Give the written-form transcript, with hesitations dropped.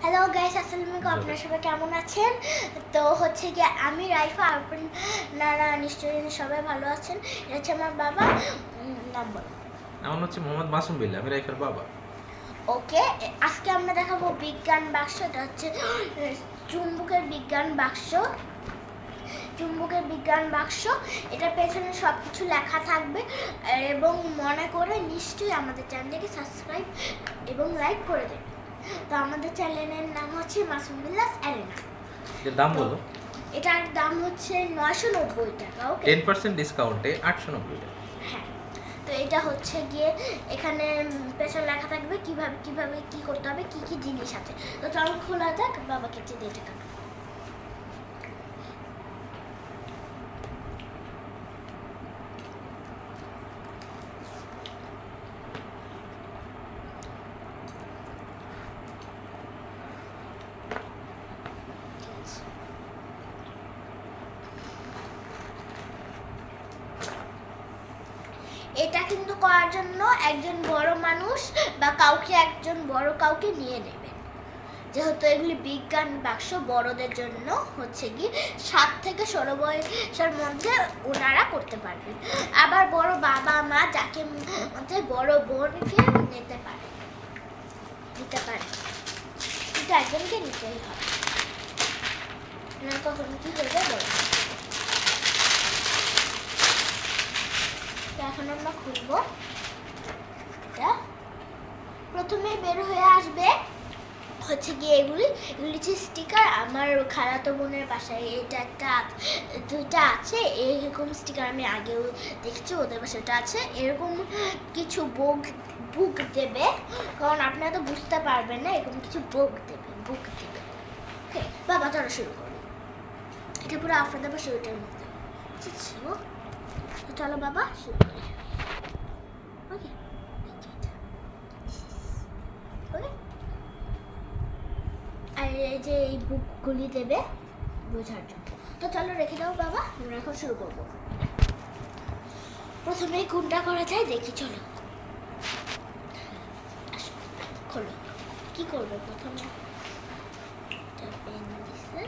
Hello guys, আসসালামু আলাইকুম। আপনারা সবাই কেমন আছেন? তো হচ্ছে কি, আমি রাইফা। আপনারা নিশ্চয়ই সবাই ভালো আছেন। এটা হচ্ছে আমার বাবা। নাম বলো। আমার হচ্ছে মোহাম্মদ মাসুম বিল্লাহ, আমি রাইফার বাবা। ওকে, আজকে আমরা দেখাবো বিজ্ঞান বাক্স। এটা হচ্ছে চুম্বকের বিজ্ঞান বাক্স। চুম্বকের বিজ্ঞান বাক্স, এটার পেছনে সব কিছু লেখা থাকবে। এবং মনে করে নিশ্চয়ই আমাদের চ্যানেলটিকে সাবস্ক্রাইব এবং লাইক করে দেবেন। তো আমাদের চ্যানেলের নাম হচ্ছে মাসুম বিল্লাহ অ্যারেনা। এর দাম বলো। এটার দাম হচ্ছে 990 টাকা। ওকে, 10% ডিসকাউন্টে 890 টাকা। হ্যাঁ। তো এটা হচ্ছে গিয়ে এখানে পেছনে লেখা থাকবে কিভাবে কিভাবে কি করতে হবে, কি কি জিনিস আছে। তো চলো খোলা যাক। বাবা কেটে দিয়ে টাকা। এটা কিন্তু করার জন্য একজন বড় মানুষ বা একজন বড় কাউকে নিয়ে নেবেন, যেহেতু এগুলি বিজ্ঞান বাক্স বড়দের জন্য। হচ্ছে কি 7 থেকে 16 বয়সের মধ্যে ওনারা করতে পারবেন। আবার বড় বাবা মা যাকে মধ্যে বড় বোনকে নিতে পারে। কিন্তু একজনকে নিতেই হবে, না কখনো কি হয়ে যাবে। এখন আমরা খুলবো। প্রথমে বের হয়ে আসবে হচ্ছে গিয়ে এগুলি হচ্ছে স্টিকার। আমার খালাতো বোনের বাসায় এটা দুইটা আছে। এরকম স্টিকার আমি আগেও দেখছি, ওদের বাসায় ওটা আছে। এরকম কিছু বুক দেবে, কারণ আপনারা তো বুঝতে পারবেন না। এরকম কিছু বুক দেবে। ওকে বাবা, চলো শুরু করো। এটা পুরো আপনাদের বাসায় ওইটার মধ্যে। চলো বাবা শুরু করি। ওকে, আর এই যে এই বুকগুলি দেবে বোঝার জন্য। তো চলো রেখে দাও বাবা, আমরা এখন শুরু করবো। প্রথমে কোনটা করা যায় দেখি, চলো খোলো। কি করবে প্রথমে? পেন দিছে।